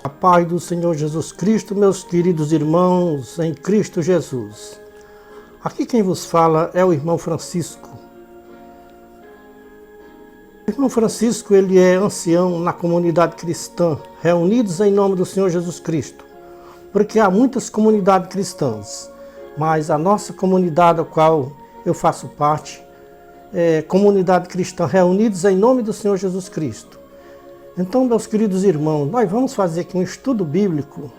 A paz do Senhor Jesus Cristo, meus queridos irmãos em Cristo Jesus. Aqui quem vos fala é o irmão Francisco. O irmão Francisco, ele é ancião na comunidade cristã, reunidos em nome do Senhor Jesus Cristo, porque há muitas comunidades cristãs, mas a nossa comunidade, a qual eu faço parte, é comunidade cristã, reunidos em nome do Senhor Jesus Cristo. Então, meus queridos irmãos, nós vamos fazer aqui um estudo bíblico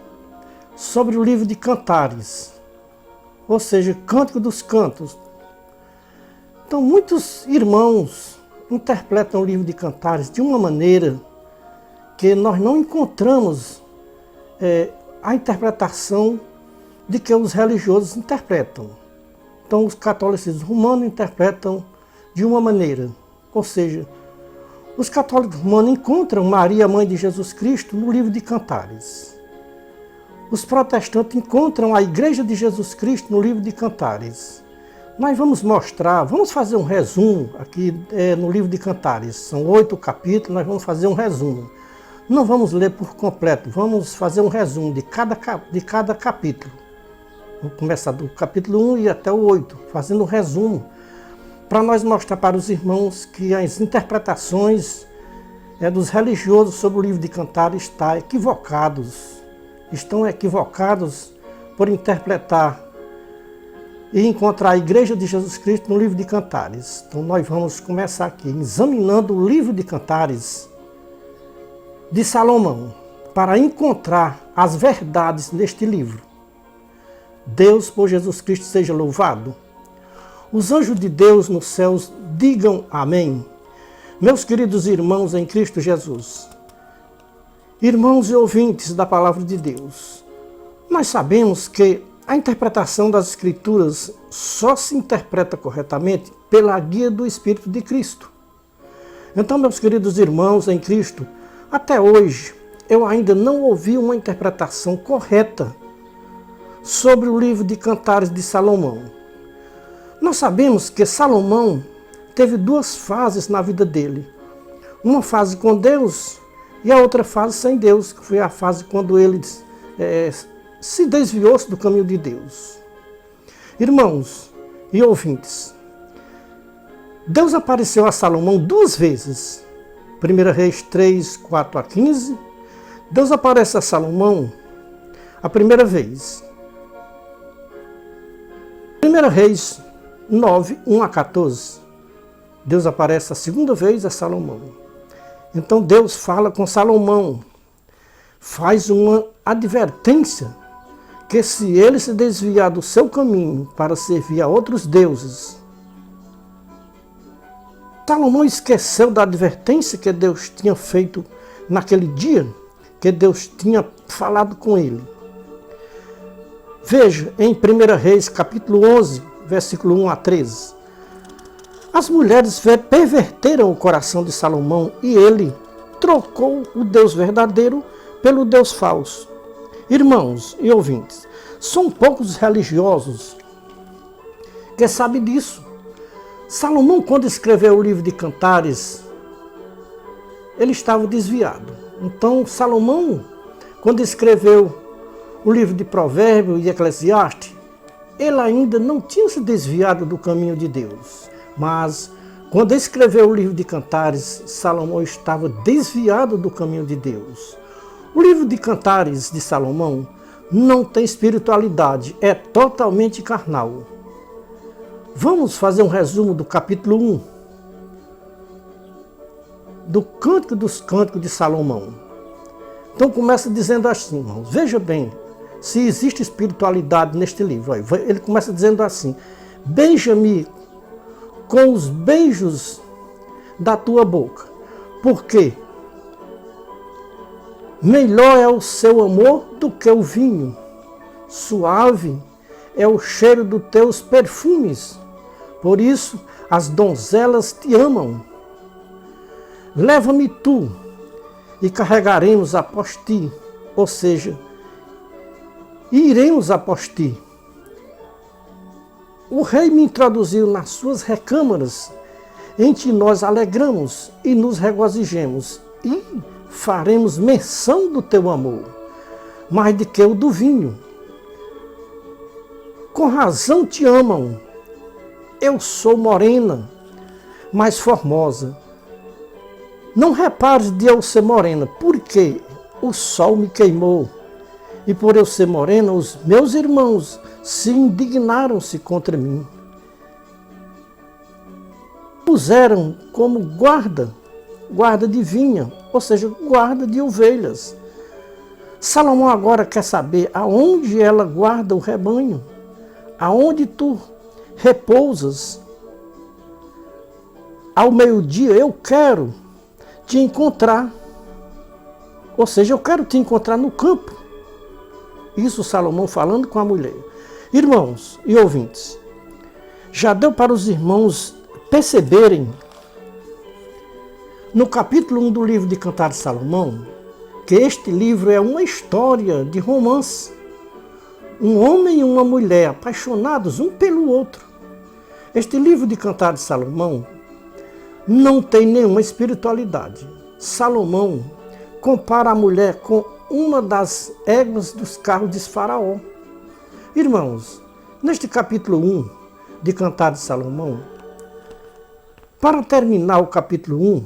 sobre o livro de Cantares, ou seja, Cântico dos Cantos. Então, muitos irmãos interpretam o livro de Cantares de uma maneira que nós não encontramos a interpretação de que os religiosos interpretam. Então, os catolicismos romanos interpretam de uma maneira, ou seja, os católicos romanos encontram Maria, mãe de Jesus Cristo, no livro de Cantares. Os protestantes encontram a Igreja de Jesus Cristo no livro de Cantares. Nós vamos mostrar, vamos fazer um resumo aqui no livro de Cantares. São 8 capítulos, nós vamos fazer um resumo. Não vamos ler por completo, vamos fazer um resumo de cada capítulo. Vamos começar do capítulo 1 e até o 8, fazendo um resumo, para nós mostrar para os irmãos que as interpretações dos religiosos sobre o livro de Cantares estão equivocados por interpretar e encontrar a Igreja de Jesus Cristo no livro de Cantares. Então nós vamos começar aqui examinando o livro de Cantares de Salomão, para encontrar as verdades neste livro. Deus por Jesus Cristo seja louvado. Os anjos de Deus nos céus digam amém. Meus queridos irmãos em Cristo Jesus, irmãos e ouvintes da palavra de Deus, nós sabemos que a interpretação das Escrituras só se interpreta corretamente pela guia do Espírito de Cristo. Então, meus queridos irmãos em Cristo, até hoje eu ainda não ouvi uma interpretação correta sobre o livro de Cantares de Salomão. Nós sabemos que Salomão teve 2 fases na vida dele. Uma fase com Deus e a outra fase sem Deus, que foi a fase quando ele se desviou-se do caminho de Deus. Irmãos e ouvintes, Deus apareceu a Salomão 2 vezes. 1 Reis 3, 4 a 15. Deus aparece a Salomão a primeira vez. 1 Reis 9, 1 a 14. Deus aparece a segunda vez a Salomão. Então Deus fala com Salomão, faz uma advertência que se ele se desviar do seu caminho para servir a outros deuses, Salomão esqueceu da advertência que Deus tinha feito naquele dia, que Deus tinha falado com ele. Veja em 1 Reis capítulo 11, versículo 1 a 13. As mulheres perverteram o coração de Salomão e ele trocou o Deus verdadeiro pelo Deus falso. Irmãos e ouvintes, são poucos religiosos que sabem disso. Salomão, quando escreveu o livro de Cantares, ele estava desviado. Então, Salomão, quando escreveu o livro de Provérbios e Eclesiastes, ele ainda não tinha se desviado do caminho de Deus. Mas, quando escreveu o livro de Cantares, Salomão estava desviado do caminho de Deus. O livro de Cantares de Salomão não tem espiritualidade, é totalmente carnal. Vamos fazer um resumo do capítulo 1 do Cântico dos Cânticos de Salomão. Então começa dizendo assim, irmãos, veja bem se existe espiritualidade neste livro. Ele começa dizendo assim: beija-me com os beijos da tua boca, porque melhor é o seu amor do que o vinho, suave é o cheiro dos teus perfumes, por isso as donzelas te amam. Leva-me tu e carregaremos após ti, ou seja, iremos após ti. O rei me introduziu nas suas recâmaras, em ti nós alegramos e nos regozijemos. e faremos menção do teu amor, mais do que o do vinho. Com razão te amam. Eu sou morena, mais formosa. Não repares de eu ser morena, porque o sol me queimou. E por eu ser morena, os meus irmãos se indignaram-se contra mim. Puseram como guarda de vinha, ou seja, guarda de ovelhas. Salomão agora quer saber aonde ela guarda o rebanho, aonde tu repousas. Ao meio-dia eu quero te encontrar, ou seja, eu quero te encontrar no campo. Isso Salomão falando com a mulher. Irmãos e ouvintes, já deu para os irmãos perceberem, no capítulo 1 do livro de Cantares de Salomão, que este livro é uma história de romance. Um homem e uma mulher apaixonados um pelo outro. Este livro de Cantares de Salomão não tem nenhuma espiritualidade. Salomão compara a mulher com uma das éguas dos carros de Faraó. Irmãos, neste capítulo 1 de Cantares de Salomão, para terminar o capítulo 1,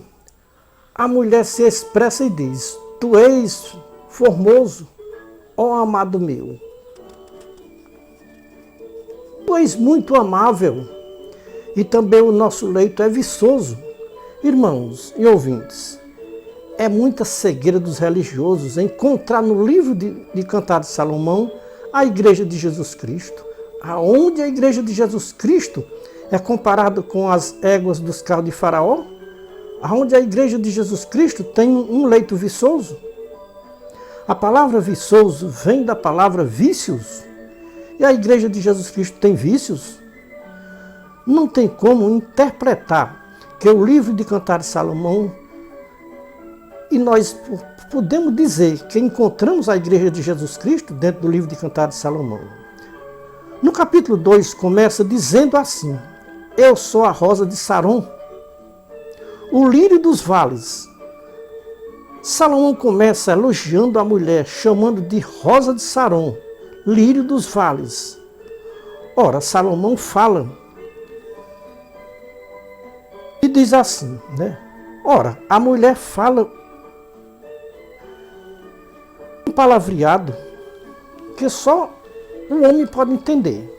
a mulher se expressa e diz: Tu és formoso, ó amado meu. Tu és muito amável e também o nosso leito é viçoso. Irmãos e ouvintes, é muita cegueira dos religiosos encontrar no livro de Cantares de Salomão a Igreja de Jesus Cristo, aonde a Igreja de Jesus Cristo é comparada com as éguas dos carros de Faraó, aonde a Igreja de Jesus Cristo tem um leito viçoso. A palavra viçoso vem da palavra vícios, e a Igreja de Jesus Cristo tem vícios. Não tem como interpretar que o livro de Cantares de Salomão, e nós podemos dizer que encontramos a Igreja de Jesus Cristo dentro do livro de Cantares de Salomão. No capítulo 2 começa dizendo assim: Eu sou a rosa de Saron, o lírio dos vales. Salomão começa elogiando a mulher, chamando de rosa de Saron, lírio dos vales. Ora, Salomão fala e diz assim, né? Ora, a mulher fala um palavreado que só o homem pode entender.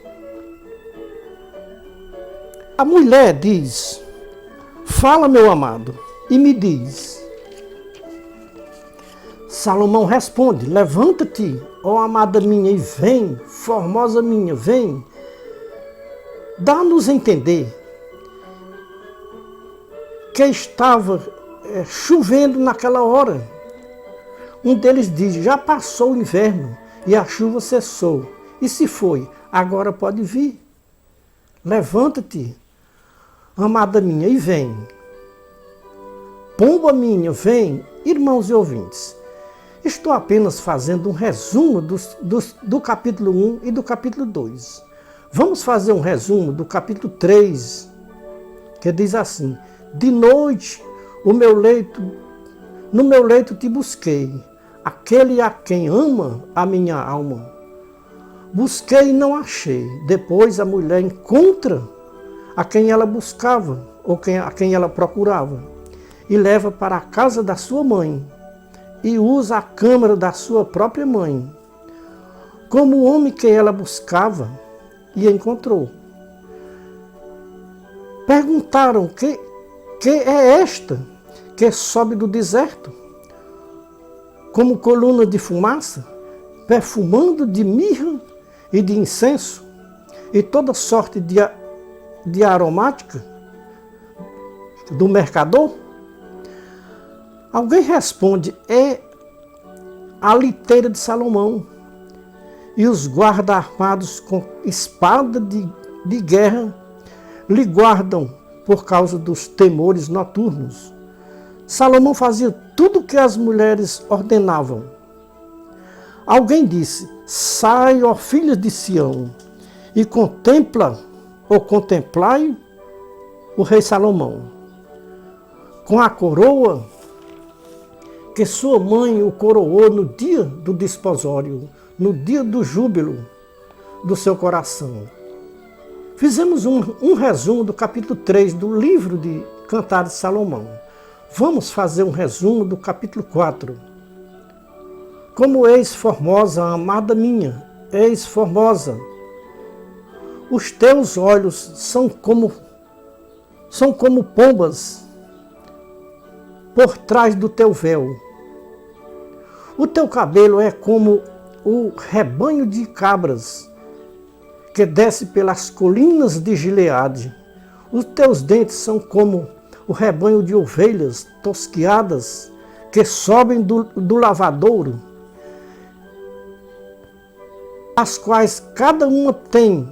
A mulher diz: Fala, meu amado, e me diz. Salomão responde: Levanta-te, ó amada minha, e vem, formosa minha, vem. Dá-nos a entender que estava chovendo naquela hora. Um deles diz: Já passou o inverno e a chuva cessou. E se foi, agora pode vir. Levanta-te, amada minha, e vem. Pomba minha, vem. Irmãos e ouvintes, estou apenas fazendo um resumo do capítulo 1 e do capítulo 2. Vamos fazer um resumo do capítulo 3, que diz assim: De noite no meu leito te busquei, aquele a quem ama a minha alma. Busquei e não achei. Depois a mulher encontra a quem ela buscava, ou a quem ela procurava, e leva para a casa da sua mãe, e usa a câmara da sua própria mãe, como o homem que ela buscava e encontrou. Perguntaram: que é esta que sobe do deserto, como coluna de fumaça, perfumando de mirra e de incenso, e toda sorte de aromática do mercador? Alguém responde: É a liteira de Salomão, e os guardas armados com espada de guerra lhe guardam por causa dos temores noturnos. Salomão fazia tudo o que as mulheres ordenavam. Alguém disse: Sai, ó filhas de Sião, e contemplai o rei Salomão, com a coroa que sua mãe o coroou no dia do desposório, no dia do júbilo do seu coração. Fizemos um resumo do capítulo 3 do livro de Cantares de Salomão. Vamos fazer um resumo do capítulo 4. Como és formosa, amada minha, és formosa. Os teus olhos são como pombas por trás do teu véu. O teu cabelo é como o rebanho de cabras que desce pelas colinas de Gileade. Os teus dentes são como o rebanho de ovelhas tosquiadas que sobem do lavadouro, as quais cada uma tem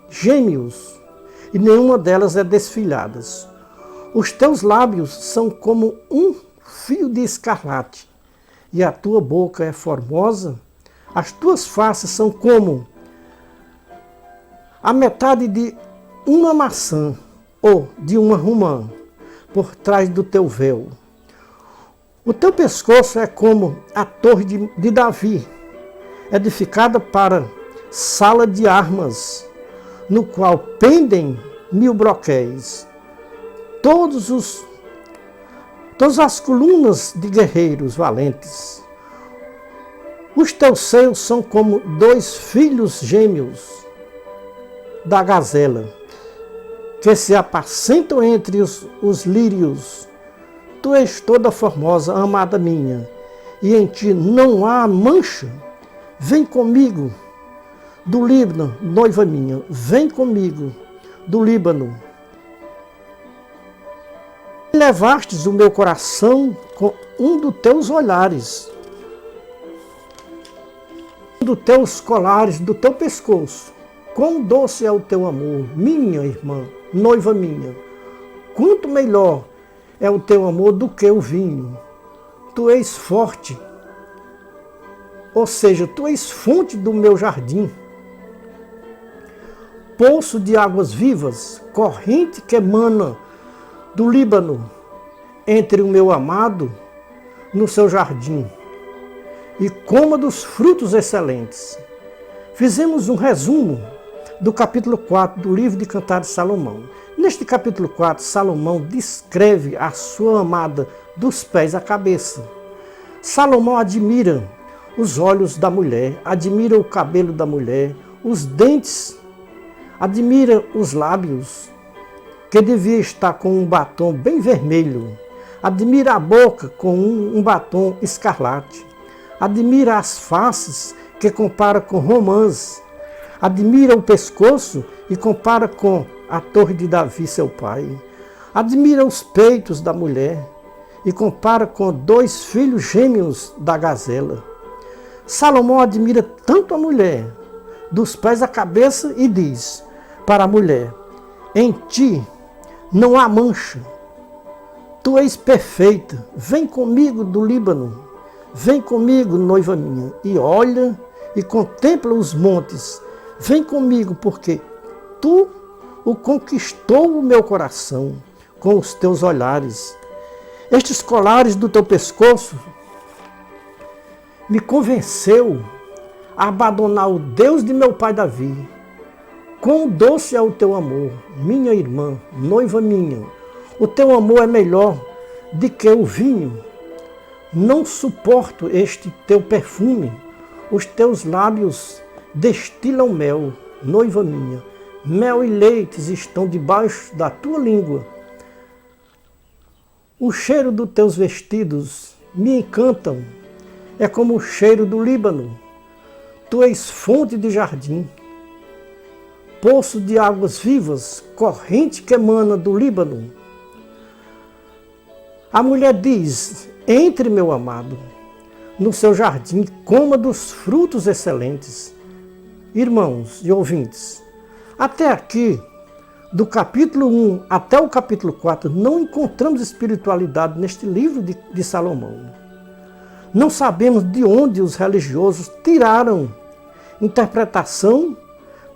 gêmeos e nenhuma delas é desfilhada. Os teus lábios são como um fio de escarlate e a tua boca é formosa. As tuas faces são como a metade de uma maçã ou de uma romã por trás do teu véu. O teu pescoço é como a torre de Davi, edificada para sala de armas, no qual pendem 1000 broquéis. Todas as colunas de guerreiros valentes. Os teus seios são como 2 filhos gêmeos da gazela, que se apacentam entre os lírios. Tu és toda formosa, amada minha, e em ti não há mancha. Vem comigo do Líbano, noiva minha, vem comigo do Líbano. Levastes o meu coração com um dos teus olhares, um dos teus colares, do teu pescoço. Quão doce é o teu amor, minha irmã, noiva minha. Quanto melhor é o teu amor do que o vinho. Tu és forte, ou seja, tu és fonte do meu jardim. Poço de águas vivas, corrente que emana do Líbano, entre o meu amado no seu jardim, e coma dos frutos excelentes. Fizemos um resumo do capítulo 4 do livro de Cantares de Salomão. Neste capítulo 4, Salomão descreve a sua amada dos pés à cabeça. Salomão admira os olhos da mulher, admira o cabelo da mulher, os dentes, admira os lábios, que devia estar com um batom bem vermelho. Admira a boca com um batom escarlate. Admira as faces, que compara com romãs. Admira o pescoço e compara com a torre de Davi, seu pai. Admira os peitos da mulher e compara com 2 filhos gêmeos da gazela. Salomão admira tanto a mulher, dos pés à cabeça, e diz para a mulher: em ti não há mancha, tu és perfeita, vem comigo do Líbano, vem comigo, noiva minha, e olha e contempla os montes, vem comigo, porque tu o conquistou o meu coração com os teus olhares. Estes colares do teu pescoço me convenceu a abandonar o Deus de meu pai Davi. Quão doce é o teu amor, minha irmã, noiva minha. O teu amor é melhor do que o vinho. Não suporto este teu perfume. Os teus lábios destilam mel, noiva minha. Mel e leites estão debaixo da tua língua. O cheiro dos teus vestidos me encantam. É como o cheiro do Líbano. Tu és fonte de jardim, poço de águas vivas, corrente que emana do Líbano. A mulher diz: entre, meu amado, no seu jardim, coma dos frutos excelentes. Irmãos e ouvintes, até aqui, do capítulo 1 até o capítulo 4, não encontramos espiritualidade neste livro de Salomão. Não sabemos de onde os religiosos tiraram interpretação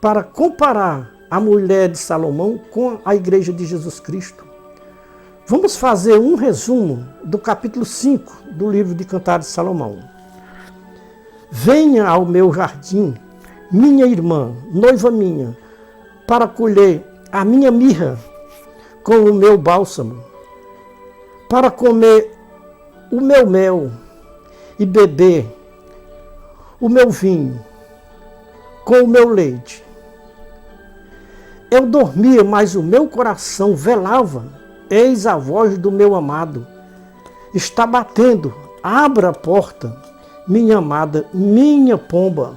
para comparar a mulher de Salomão com a igreja de Jesus Cristo. Vamos fazer um resumo do capítulo 5 do livro de Cantares de Salomão. Venha ao meu jardim, minha irmã, noiva minha, para colher a minha mirra com o meu bálsamo, para comer o meu mel e beber o meu vinho com o meu leite. Eu dormia, mas o meu coração velava. Eis a voz do meu amado. Está batendo. Abra a porta, minha amada, minha pomba,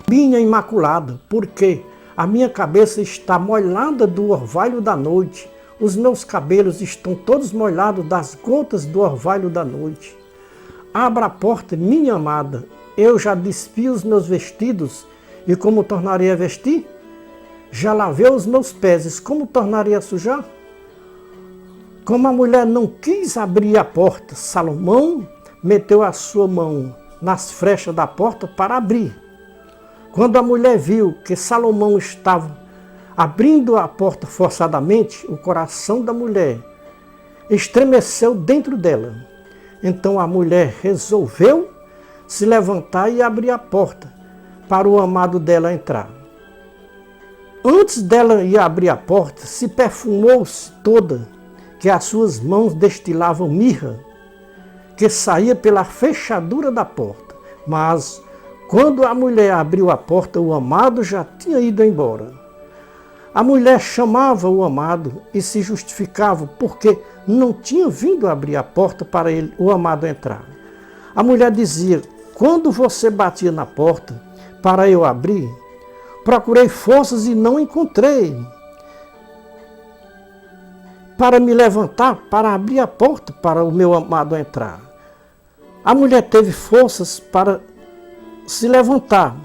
minha imaculada, porque a minha cabeça está molhada do orvalho da noite. Os meus cabelos estão todos molhados das gotas do orvalho da noite. Abra a porta, minha amada. Eu já despi os meus vestidos, e como tornarei a vestir? Já lavei os meus pés, como tornarei a sujar? Como a mulher não quis abrir a porta, Salomão meteu a sua mão nas frechas da porta para abrir. Quando a mulher viu que Salomão estava abrindo a porta forçadamente, o coração da mulher estremeceu dentro dela. Então a mulher resolveu se levantar e abrir a porta para o amado dela entrar. Antes dela ir abrir a porta, se perfumou-se toda, que as suas mãos destilavam mirra, que saía pela fechadura da porta. Mas, quando a mulher abriu a porta, o amado já tinha ido embora. A mulher chamava o amado e se justificava, porque não tinha vindo abrir a porta para ele, o amado entrar. A mulher dizia: quando você batia na porta para eu abrir, procurei forças e não encontrei para me levantar, para abrir a porta para o meu amado entrar. A mulher teve forças para se levantar,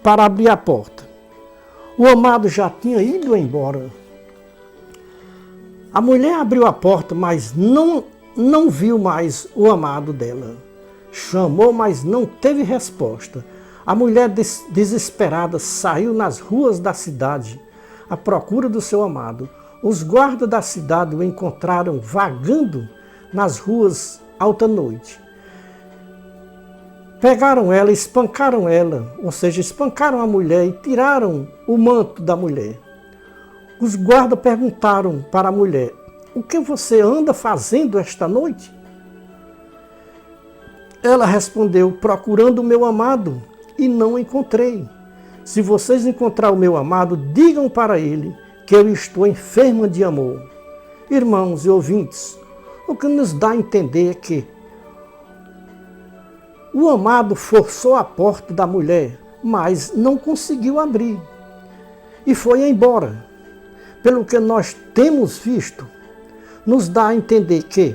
para abrir a porta. O amado já tinha ido embora. A mulher abriu a porta, mas não viu mais o amado dela. Chamou, mas não teve resposta. A mulher, desesperada, saiu nas ruas da cidade à procura do seu amado. Os guardas da cidade o encontraram vagando nas ruas alta noite. Pegaram ela, espancaram ela, ou seja, espancaram a mulher e tiraram o manto da mulher. Os guardas perguntaram para a mulher: o que você anda fazendo esta noite? Ela respondeu: procurando o meu amado e não encontrei. Se vocês encontrarem o meu amado, digam para ele que eu estou enferma de amor. Irmãos e ouvintes, o que nos dá a entender é que o amado forçou a porta da mulher, mas não conseguiu abrir e foi embora. Pelo que nós temos visto, nos dá a entender que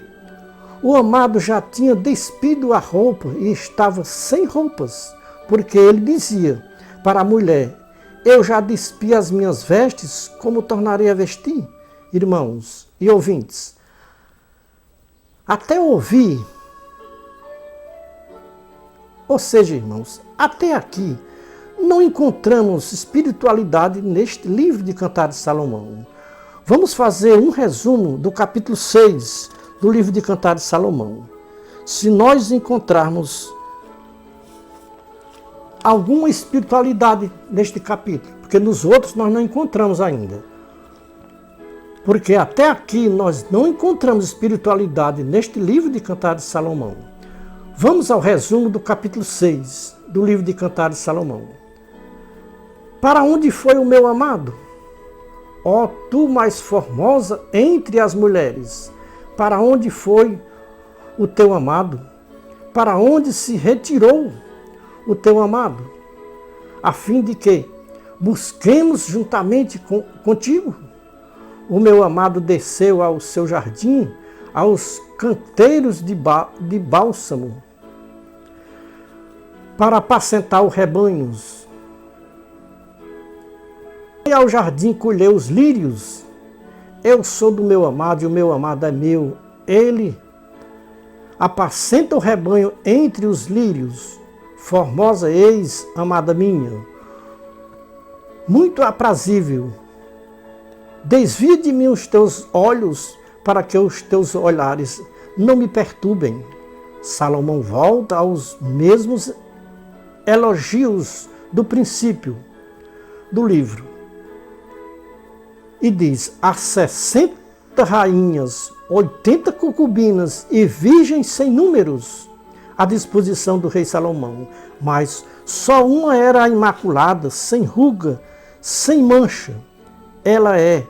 o amado já tinha despido a roupa e estava sem roupas, porque ele dizia para a mulher: eu já despi as minhas vestes, como tornarei a vestir? Irmãos e ouvintes, até ouvir, ou seja, irmãos, até aqui, não encontramos espiritualidade neste livro de Cantares de Salomão. Vamos fazer um resumo do capítulo 6 do livro de Cantares de Salomão. Se nós encontrarmos alguma espiritualidade neste capítulo, porque nos outros nós não encontramos ainda. Porque até aqui nós não encontramos espiritualidade neste livro de Cantares de Salomão. Vamos ao resumo do capítulo 6 do livro de Cantares de Salomão. Para onde foi o meu amado? Ó tu mais formosa entre as mulheres, para onde foi o teu amado? Para onde se retirou o teu amado? A fim de que busquemos juntamente contigo? O meu amado desceu ao seu jardim, aos canteiros de bálsamo, para apacentar os rebanhos. E ao jardim colheu os lírios. Eu sou do meu amado e o meu amado é meu. Ele apacenta o rebanho entre os lírios. Formosa eis, amada minha, muito aprazível Desvia de mim os teus olhos, para que os teus olhares não me perturbem. Salomão volta aos mesmos elogios do princípio do livro e diz: há 60 rainhas, 80 concubinas e virgens sem números à disposição do rei Salomão, mas só uma era a imaculada, sem ruga, sem mancha. Ela é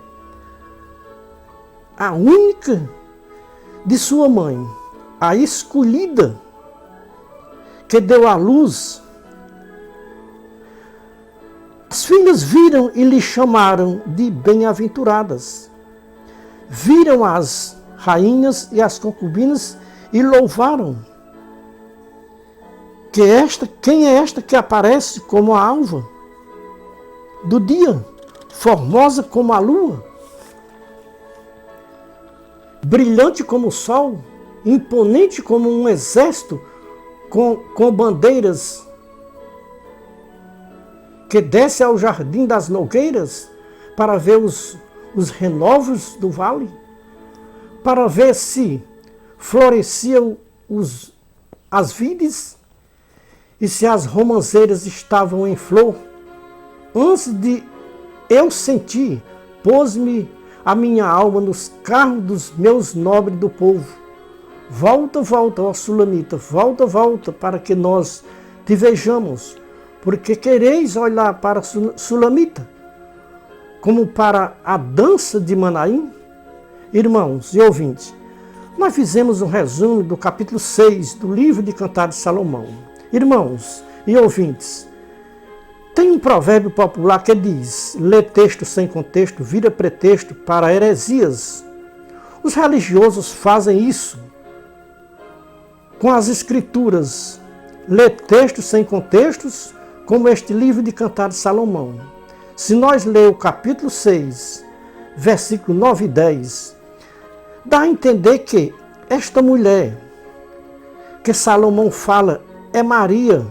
a única de sua mãe, a escolhida, que deu à luz. As filhas viram e lhe chamaram de bem-aventuradas. Viram as rainhas e as concubinas e louvaram. Quem é esta que aparece como a alva do dia, formosa como a lua, brilhante como o sol, imponente como um exército com bandeiras, que desce ao jardim das nogueiras para ver os renovos do vale, para ver se floresciam as vides e se as romanceiras estavam em flor. Antes de eu sentir, pôs-me a minha alma nos carros dos meus nobres do povo. Volta, volta, ó Sulamita, volta, volta, para que nós te vejamos, porque quereis olhar para Sulamita, como para a dança de Manaim? Irmãos e ouvintes, nós fizemos um resumo do capítulo 6 do livro de Cantares de Salomão. Irmãos e ouvintes, tem um provérbio popular que diz: lê texto sem contexto, vira pretexto para heresias. Os religiosos fazem isso com as escrituras. Lê textos sem contextos, como este livro de Cantares de Salomão. Se nós ler o capítulo 6, versículo 9 e 10, dá a entender que esta mulher que Salomão fala é Maria,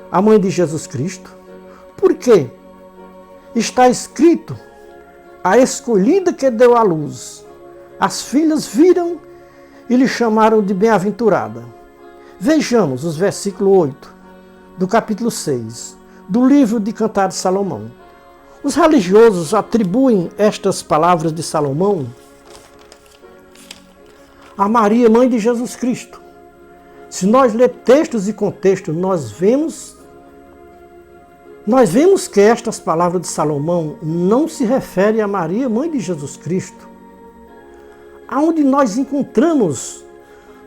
a mãe de Jesus Cristo. Por quê? Está escrito: a escolhida que deu à luz. As filhas viram e lhe chamaram de bem-aventurada. Vejamos os versículos 8 do capítulo 6 do livro de Cantares de Salomão. Os religiosos atribuem estas palavras de Salomão a Maria, mãe de Jesus Cristo. Se nós ler textos e contextos, nós vemos que estas palavras de Salomão não se referem a Maria, mãe de Jesus Cristo. Aonde nós encontramos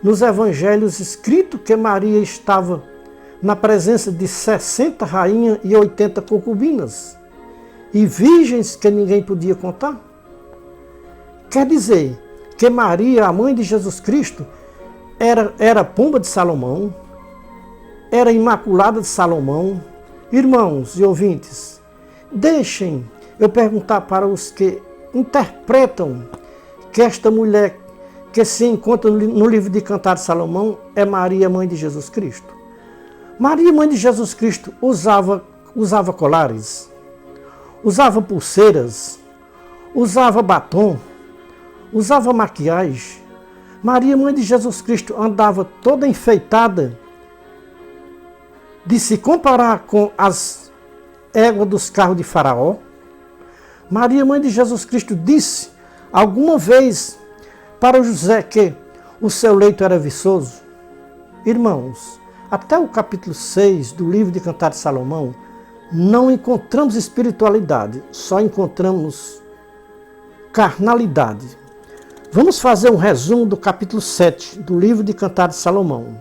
nos evangelhos escrito que Maria estava na presença de 60 rainhas e 80 concubinas e virgens que ninguém podia contar. Quer dizer que Maria, a mãe de Jesus Cristo, era pomba de Salomão, era imaculada de Salomão. Irmãos e ouvintes, deixem eu perguntar para os que interpretam que esta mulher que se encontra no livro de Cantares de Salomão é Maria, mãe de Jesus Cristo. Maria, mãe de Jesus Cristo, usava colares, usava pulseiras, usava batom, usava maquiagem. Maria, mãe de Jesus Cristo, andava toda enfeitada, de se comparar com as éguas dos carros de Faraó. Maria, mãe de Jesus Cristo, disse alguma vez para José que o seu leito era viçoso. Irmãos, até o capítulo 6 do livro de Cantares de Salomão, não encontramos espiritualidade, só encontramos carnalidade. Vamos fazer um resumo do capítulo 7 do livro de Cantares de Salomão.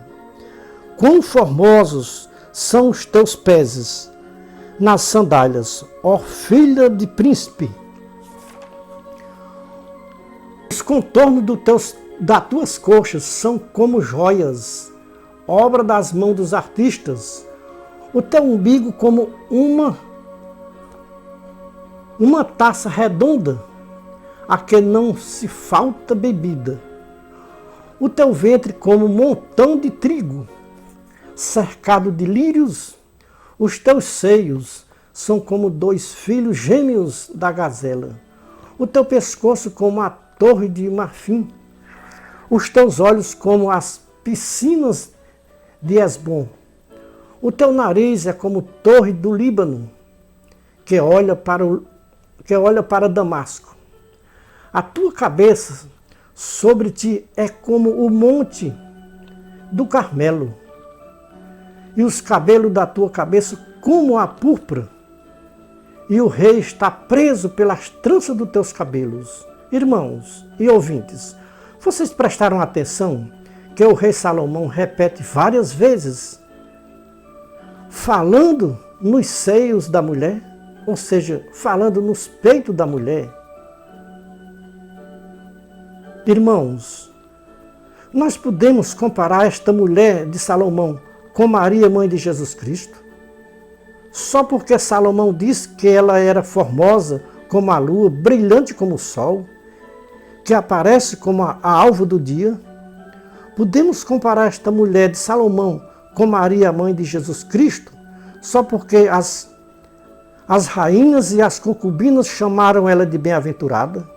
Quão formosos são os teus pés nas sandálias, ó filha de príncipe. Os contornos das tuas coxas são como joias, obra das mãos dos artistas. O teu umbigo como uma taça redonda, a que não se falta bebida. O teu ventre como um montão de trigo, cercado de lírios. Os teus seios são como 2 filhos gêmeos da gazela. o teu pescoço como a torre de marfim, os teus olhos como as piscinas de Hesbom. O teu nariz é como torre do Líbano, que olha para Damasco. A tua cabeça sobre ti é como o monte do Carmelo, e os cabelos da tua cabeça como a púrpura, e o rei está preso pelas tranças dos teus cabelos. Irmãos e ouvintes, vocês prestaram atenção que o rei Salomão repete várias vezes, falando nos seios da mulher, ou seja, falando nos peitos da mulher? Irmãos, nós podemos comparar esta mulher de Salomão com Maria, mãe de Jesus Cristo? Só porque Salomão disse que ela era formosa como a lua, brilhante como o sol, que aparece como a alva do dia? Podemos comparar esta mulher de Salomão com Maria, mãe de Jesus Cristo, só porque as rainhas e as concubinas chamaram ela de bem-aventurada?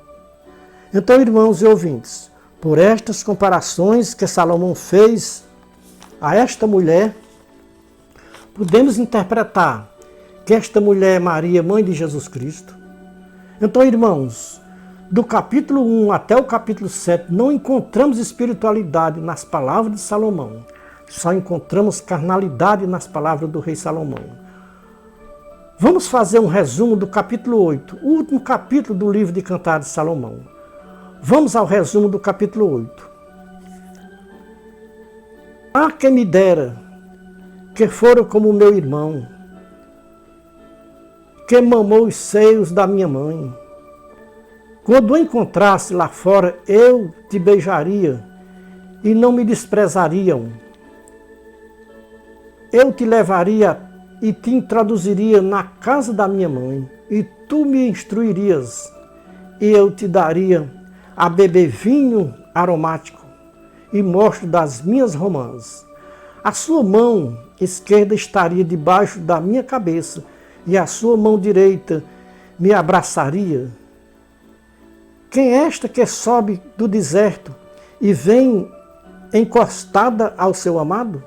Então, irmãos e ouvintes, por estas comparações que Salomão fez a esta mulher, podemos interpretar que esta mulher é Maria, mãe de Jesus Cristo. Então, irmãos, do capítulo 1 até o capítulo 7, não encontramos espiritualidade nas palavras de Salomão. Só encontramos carnalidade nas palavras do rei Salomão. Vamos fazer um resumo do capítulo 8, o último capítulo do livro de Cantares de Salomão. Vamos ao resumo do capítulo 8. Ah, quem me dera que fora como meu irmão, que mamou os seios da minha mãe. Quando o encontrasse lá fora, eu te beijaria e não me desprezariam. Eu te levaria e te introduziria na casa da minha mãe, e tu me instruirias, e eu te daria a beber vinho aromático e mosto das minhas romãs. A sua mão esquerda estaria debaixo da minha cabeça, e a sua mão direita me abraçaria. Quem é esta que sobe do deserto e vem encostada ao seu amado?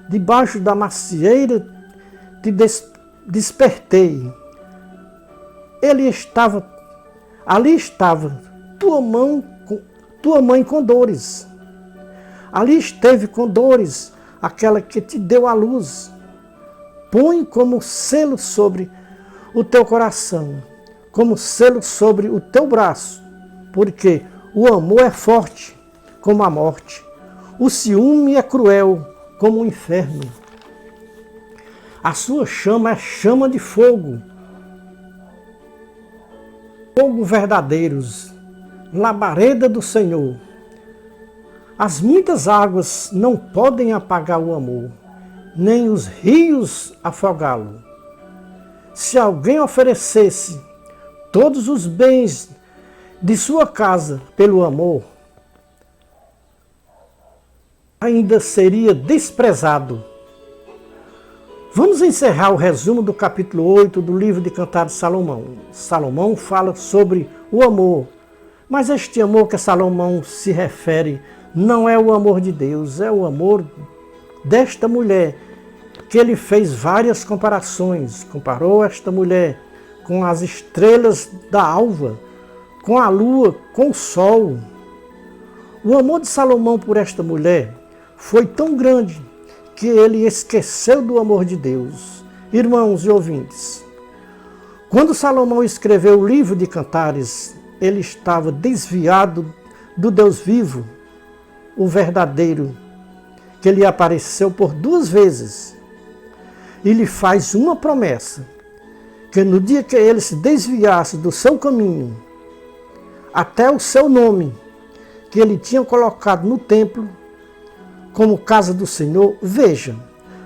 Debaixo da macieira te despertei. Ali estava tua mãe com dores. Ali esteve com dores aquela que te deu a luz. Põe como selo sobre o teu coração, como selo sobre o teu braço, porque o amor é forte como a morte, o ciúme é cruel como o inferno. A sua chama é chama de fogo, fogo verdadeiros, labareda do Senhor. As muitas águas não podem apagar o amor, nem os rios afogá-lo. Se alguém oferecesse todos os bens de sua casa pelo amor, ainda seria desprezado. Vamos encerrar o resumo do capítulo 8 do livro de Cantares de Salomão. Salomão fala sobre o amor, mas este amor que Salomão se refere não é o amor de Deus, é o amor desta mulher, que ele fez várias comparações. Comparou esta mulher com as estrelas da alva, com a lua, com o sol. O amor de Salomão por esta mulher foi tão grande que ele esqueceu do amor de Deus. Irmãos e ouvintes, quando Salomão escreveu o livro de Cantares, ele estava desviado do Deus vivo, o verdadeiro, que lhe apareceu por 2 vezes. E lhe faz uma promessa, que no dia que ele se desviasse do seu caminho, até o seu nome, que ele tinha colocado no templo, como casa do Senhor, veja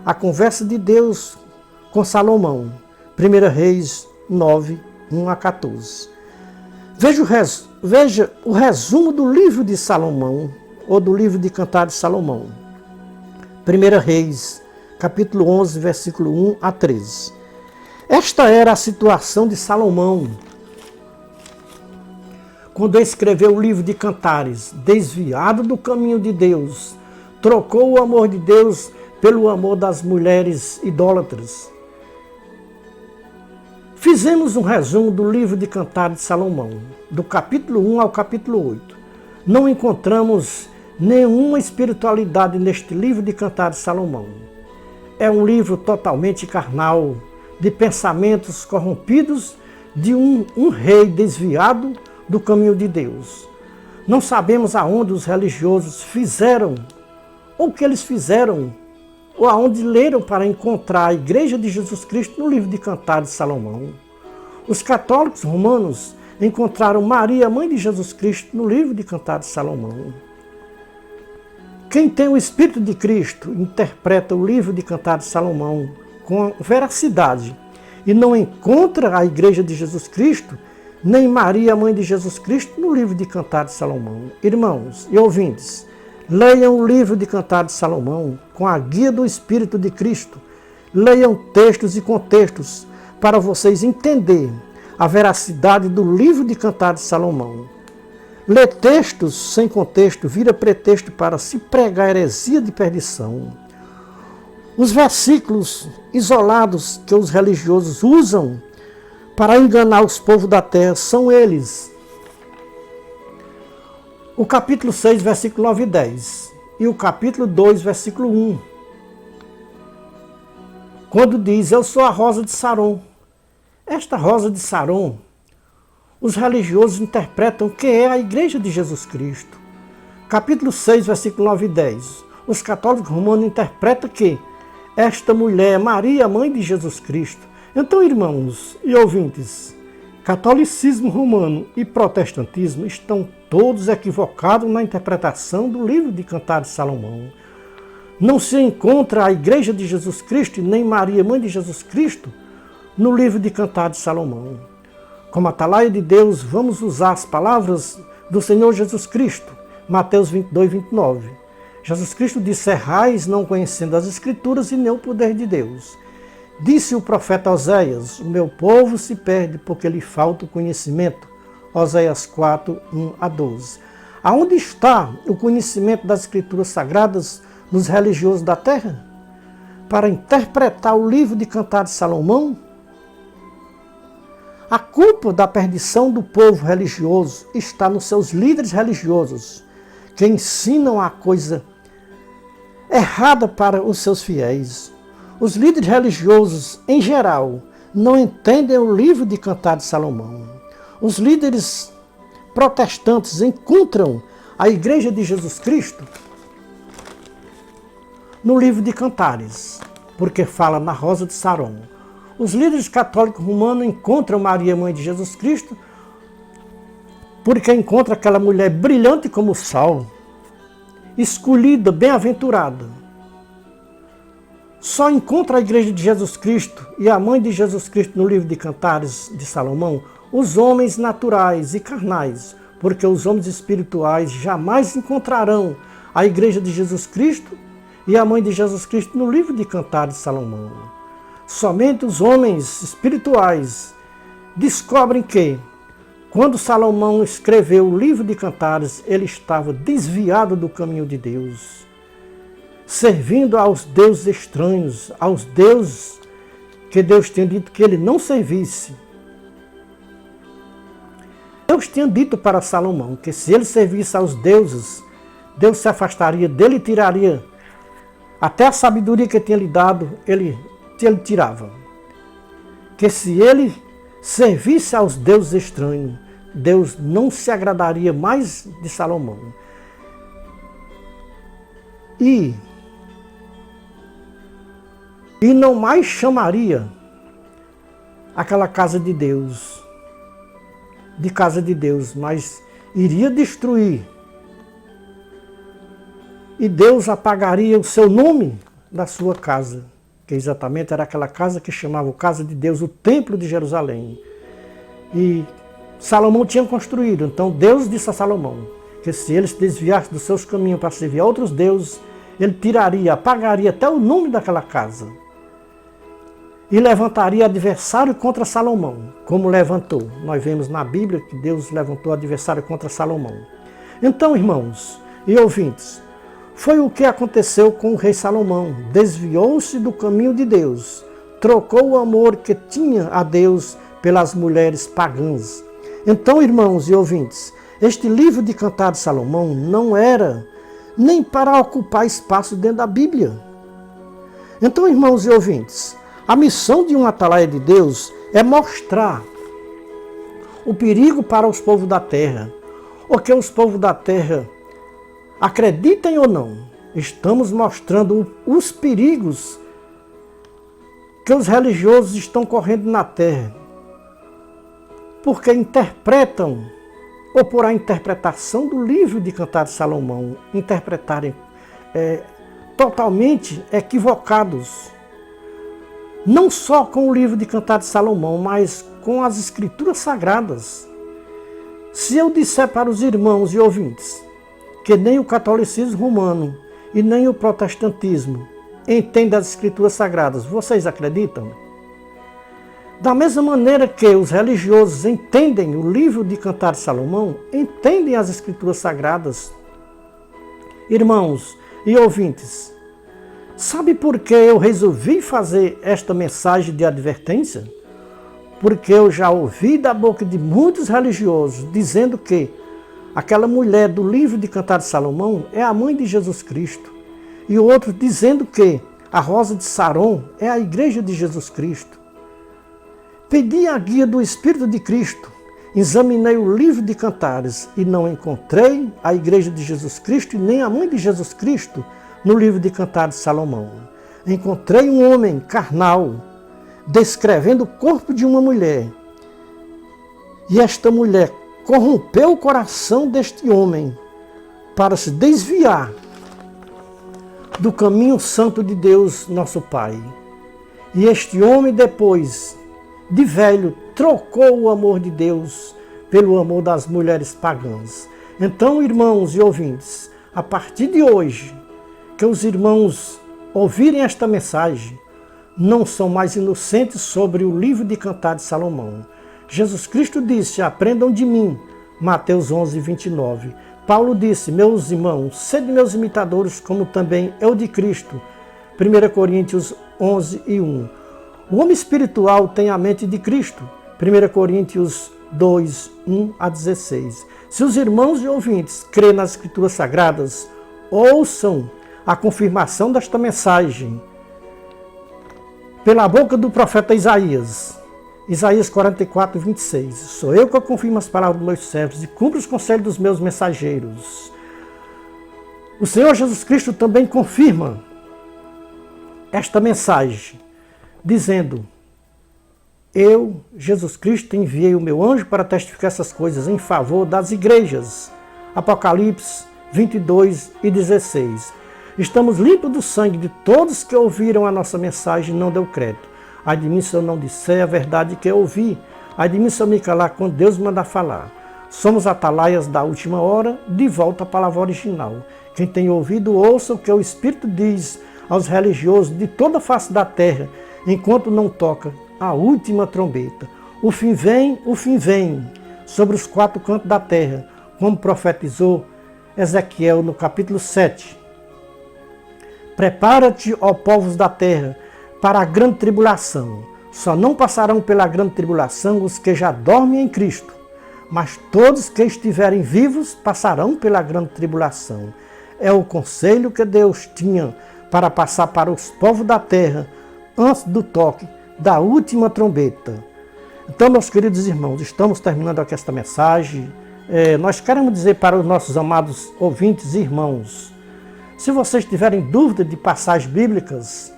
a conversa de Deus com Salomão, 1 Reis 9, 1 a 14. Veja o resumo do livro de Salomão, ou do livro de Cantares de Salomão. 1 Reis, capítulo 11, versículo 1 a 13. Esta era a situação de Salomão quando escreveu o livro de Cantares, desviado do caminho de Deus, trocou o amor de Deus pelo amor das mulheres idólatras. Fizemos um resumo do livro de Cantares de Salomão, do capítulo 1 ao capítulo 8. Não encontramos nenhuma espiritualidade neste livro de Cantares de Salomão. É um livro totalmente carnal, de pensamentos corrompidos, de um rei desviado do caminho de Deus. Não sabemos aonde os religiosos fizeram, ou o que eles fizeram, ou aonde leram para encontrar a Igreja de Jesus Cristo no livro de Cantares de Salomão. Os católicos romanos encontraram Maria, mãe de Jesus Cristo, no livro de Cantares de Salomão. Quem tem o Espírito de Cristo interpreta o livro de Cantares de Salomão com veracidade e não encontra a Igreja de Jesus Cristo, nem Maria, mãe de Jesus Cristo, no livro de Cantares de Salomão. Irmãos e ouvintes, leiam o livro de Cantares de Salomão com a guia do Espírito de Cristo. Leiam textos e contextos para vocês entenderem a veracidade do livro de Cantares de Salomão. Ler textos sem contexto vira pretexto para se pregar heresia de perdição. Os versículos isolados que os religiosos usam para enganar os povos da terra são eles. O capítulo 6, versículo 9 e 10. E o capítulo 2, versículo 1. Quando diz, eu sou a rosa de Saron. Esta rosa de Saron, os religiosos interpretam que é a Igreja de Jesus Cristo. Capítulo 6, versículo 9 e 10. Os católicos romanos interpretam que esta mulher é Maria, mãe de Jesus Cristo. Então, irmãos e ouvintes, catolicismo romano e protestantismo estão todos equivocados na interpretação do livro de Cantares de Salomão. Não se encontra a Igreja de Jesus Cristo nem Maria, mãe de Jesus Cristo, no livro de Cantares de Salomão. Como atalaia de Deus, vamos usar as palavras do Senhor Jesus Cristo, Mateus 22, 29. Jesus Cristo disse, errais não conhecendo as Escrituras e nem o poder de Deus. Disse o profeta Oséias, o meu povo se perde porque lhe falta o conhecimento. Oséias 4, 1 a 12. Aonde está o conhecimento das Escrituras Sagradas nos religiosos da terra? Para interpretar o livro de Cantares de Salomão? A culpa da perdição do povo religioso está nos seus líderes religiosos, que ensinam a coisa errada para os seus fiéis. Os líderes religiosos, em geral, não entendem o livro de Cantares de Salomão. Os líderes protestantes encontram a Igreja de Jesus Cristo no livro de Cantares, porque fala na rosa de Saron. Os líderes católicos romanos encontram Maria, mãe de Jesus Cristo, porque encontra aquela mulher brilhante como o sol, escolhida, bem-aventurada. Só encontra a Igreja de Jesus Cristo e a mãe de Jesus Cristo no livro de Cantares de Salomão os homens naturais e carnais, porque os homens espirituais jamais encontrarão a Igreja de Jesus Cristo e a mãe de Jesus Cristo no livro de Cantares de Salomão. Somente os homens espirituais descobrem que, quando Salomão escreveu o livro de Cantares, ele estava desviado do caminho de Deus, servindo aos deuses estranhos, aos deuses que Deus tinha dito que ele não servisse. Deus tinha dito para Salomão que se ele servisse aos deuses, Deus se afastaria dele e tiraria até a sabedoria que tinha lhe dado, ele tirava. Que se ele servisse aos deuses estranhos, Deus não se agradaria mais de Salomão. E não mais chamaria aquela casa de Deus de casa de Deus, mas iria destruir. E Deus apagaria o seu nome da sua casa, que exatamente era aquela casa que chamava casa de Deus, o Templo de Jerusalém. E Salomão tinha construído, então Deus disse a Salomão que se ele se desviasse dos seus caminhos para servir a outros deuses, ele tiraria, apagaria até o nome daquela casa. e levantaria adversário contra Salomão, como levantou. Nós vemos na Bíblia que Deus levantou adversário contra Salomão. Então, irmãos e ouvintes, foi o que aconteceu com o rei Salomão. Desviou-se do caminho de Deus, trocou o amor que tinha a Deus pelas mulheres pagãs. Então, irmãos e ouvintes, este livro de Cantares de Salomão não era nem para ocupar espaço dentro da Bíblia. Então, irmãos e ouvintes, a missão de um atalaia de Deus é mostrar o perigo para os povos da terra, ou que os povos da terra acreditem ou não. Estamos mostrando os perigos que os religiosos estão correndo na terra, porque interpretam, ou por a interpretação do livro de Cantares de Salomão, interpretarem totalmente equivocados, não só com o livro de Cantares de Salomão, mas com as Escrituras Sagradas. Se eu disser para os irmãos e ouvintes que nem o catolicismo romano e nem o protestantismo entendem as Escrituras Sagradas, vocês acreditam? Da mesma maneira que os religiosos entendem o livro de Cantares de Salomão, entendem as Escrituras Sagradas. Irmãos e ouvintes, sabe por que eu resolvi fazer esta mensagem de advertência? Porque eu já ouvi da boca de muitos religiosos dizendo que aquela mulher do livro de Cantares de Salomão é a mãe de Jesus Cristo. E outros dizendo que a rosa de Saron é a igreja de Jesus Cristo. Pedi a guia do Espírito de Cristo, examinei o livro de Cantares e não encontrei a igreja de Jesus Cristo e nem a mãe de Jesus Cristo no livro de Cantares de Salomão. Encontrei um homem carnal, descrevendo o corpo de uma mulher. E esta mulher corrompeu o coração deste homem para se desviar do caminho santo de Deus, nosso Pai. E este homem, depois de velho, trocou o amor de Deus pelo amor das mulheres pagãs. Então, irmãos e ouvintes, a partir de hoje, que os irmãos ouvirem esta mensagem, não são mais inocentes sobre o livro de Cantares de Salomão. Jesus Cristo disse, aprendam de mim, Mateus 11, 29. Paulo disse, meus irmãos, sede meus imitadores, como também eu de Cristo. 1 Coríntios 11 e 1. O homem espiritual tem a mente de Cristo. 1 Coríntios 2, 1 a 16. Se os irmãos e ouvintes crêem nas Escrituras Sagradas, ouçam a confirmação desta mensagem pela boca do profeta Isaías. Isaías 44, 26. Sou eu que confirmo as palavras dos meus servos e cumpro os conselhos dos meus mensageiros. O Senhor Jesus Cristo também confirma esta mensagem, dizendo, eu, Jesus Cristo, enviei o meu anjo para testificar essas coisas em favor das igrejas. Apocalipse 22 e 16. Estamos limpos do sangue de todos que ouviram a nossa mensagem e não deu crédito. Ai de mim se eu não disser a verdade que eu ouvi. Ai de mim se eu me calar quando Deus manda falar. Somos atalaias da última hora, de volta à palavra original. Quem tem ouvido, ouça o que o Espírito diz aos religiosos de toda a face da terra, enquanto não toca a última trombeta. O fim vem sobre os quatro cantos da terra, como profetizou Ezequiel no capítulo 7. Prepara-te, ó povos da terra, para a grande tribulação. Só não passarão pela grande tribulação os que já dormem em Cristo, mas todos que estiverem vivos passarão pela grande tribulação. É o conselho que Deus tinha para passar para os povos da terra antes do toque da última trombeta. Então, meus queridos irmãos, estamos terminando aqui esta mensagem. Nós queremos dizer para os nossos amados ouvintes e irmãos, se vocês tiverem dúvida de passagens bíblicas,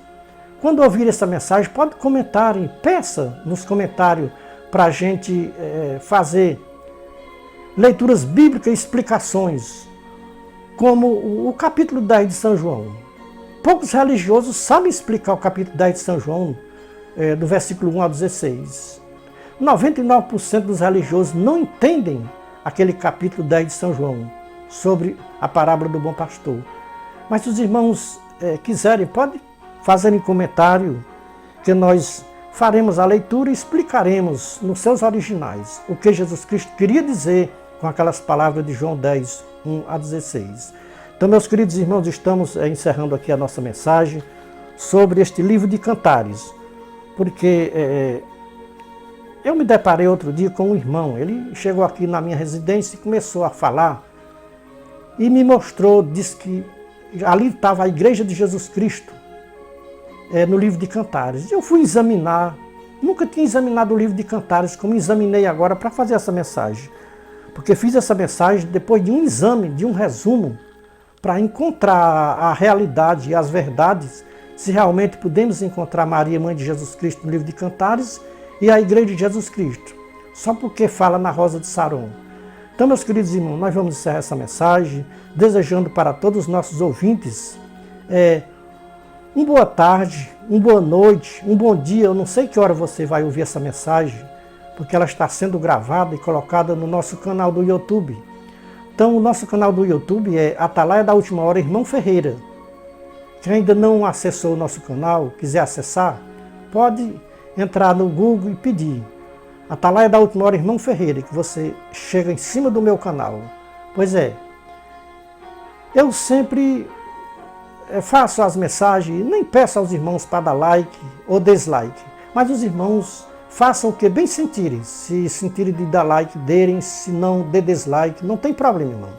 quando ouvir essa mensagem, pode comentarem, peça nos comentários para a gente fazer leituras bíblicas e explicações, como o capítulo 10 de São João. Poucos religiosos sabem explicar o capítulo 10 de São João, do versículo 1 ao 16. 99% dos religiosos não entendem aquele capítulo 10 de São João, sobre a parábola do bom pastor. Mas se os irmãos quiserem, pode fazer em comentário, que nós faremos a leitura e explicaremos nos seus originais o que Jesus Cristo queria dizer com aquelas palavras de João 10, 1 a 16. Então, meus queridos irmãos, estamos encerrando aqui a nossa mensagem sobre este livro de Cantares, porque eu me deparei outro dia com um irmão. Ele chegou aqui na minha residência e começou a falar e me mostrou, disse que ali estava a Igreja de Jesus Cristo, no livro de Cantares. Eu fui examinar, nunca tinha examinado o livro de Cantares como examinei agora para fazer essa mensagem, porque fiz essa mensagem depois de um exame, de um resumo, para encontrar a realidade e as verdades, se realmente podemos encontrar Maria, Mãe de Jesus Cristo, no livro de Cantares, e a Igreja de Jesus Cristo, só porque fala na Rosa de Saron. Então, meus queridos irmãos, nós vamos encerrar essa mensagem, desejando para todos os nossos ouvintes uma boa tarde, uma boa noite, um bom dia. Eu não sei que hora você vai ouvir essa mensagem, porque ela está sendo gravada e colocada no nosso canal do YouTube. Então, o nosso canal do YouTube é Atalaia da Última Hora, Irmão Ferreira. Quem ainda não acessou o nosso canal, quiser acessar, pode entrar no Google e pedir Atalaia da Última Hora, Irmão Ferreira, que você chega em cima do meu canal. Pois é, eu sempre faço as mensagens, nem peço aos irmãos para dar like ou dislike, mas os irmãos façam o que bem sentirem. Se sentirem de dar like, derem, se não, dê dislike, não tem problema, irmão.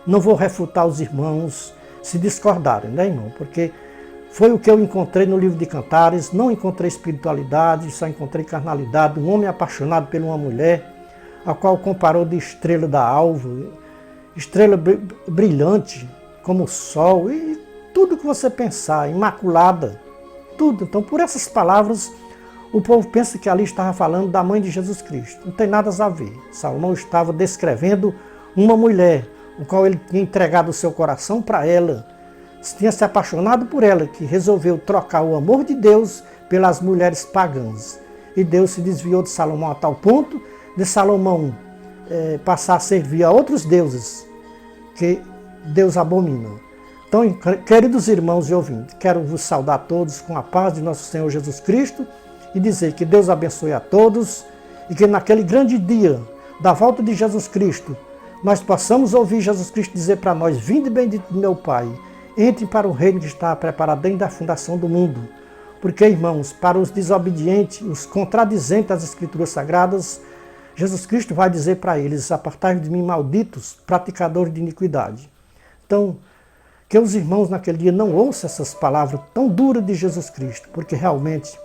Não vou refutar os irmãos se discordarem, né, irmão? Porque foi o que eu encontrei no livro de Cantares. Não encontrei espiritualidade, só encontrei carnalidade. Um homem apaixonado por uma mulher, a qual comparou de estrela da alva, estrela brilhante, como o sol, e tudo que você pensar, imaculada, tudo. Então, por essas palavras, o povo pensa que ali estava falando da mãe de Jesus Cristo. Não tem nada a ver. Salomão estava descrevendo uma mulher, o qual ele tinha entregado o seu coração para ela, tinha se apaixonado por ela, que resolveu trocar o amor de Deus pelas mulheres pagãs. E Deus se desviou de Salomão a tal ponto de Salomão passar a servir a outros deuses que Deus abomina. Então, queridos irmãos e ouvintes, quero vos saudar a todos com a paz de nosso Senhor Jesus Cristo e dizer que Deus abençoe a todos e que naquele grande dia da volta de Jesus Cristo, nós possamos ouvir Jesus Cristo dizer para nós: vinde bendito de meu Pai, entrem para o reino que está preparado desde a fundação do mundo. Porque, irmãos, para os desobedientes, os contradizentes às Escrituras Sagradas, Jesus Cristo vai dizer para eles: apartai-vos de mim, malditos, praticadores de iniquidade. Então, que os irmãos naquele dia não ouçam essas palavras tão duras de Jesus Cristo, porque realmente,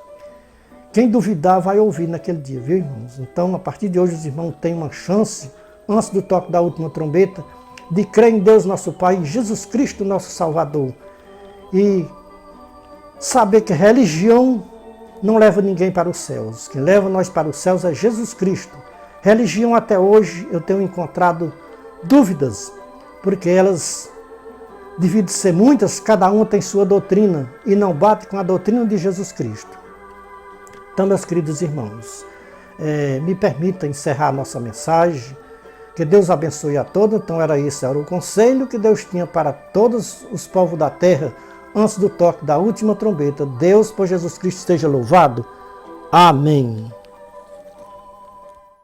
quem duvidar vai ouvir naquele dia, viu, irmãos? Então, a partir de hoje, os irmãos têm uma chance, antes do toque da última trombeta, de crer em Deus nosso Pai, em Jesus Cristo nosso Salvador, e saber que religião não leva ninguém para os céus. Quem leva nós para os céus é Jesus Cristo. Religião, até hoje, eu tenho encontrado dúvidas, porque elas, devido a ser muitas, cada uma tem sua doutrina e não bate com a doutrina de Jesus Cristo. Então, meus queridos irmãos, me permita encerrar a nossa mensagem. Que Deus abençoe a todos. Então esse era o conselho que Deus tinha para todos os povos da terra antes do toque da última trombeta. Deus, por Jesus Cristo, esteja louvado. Amém.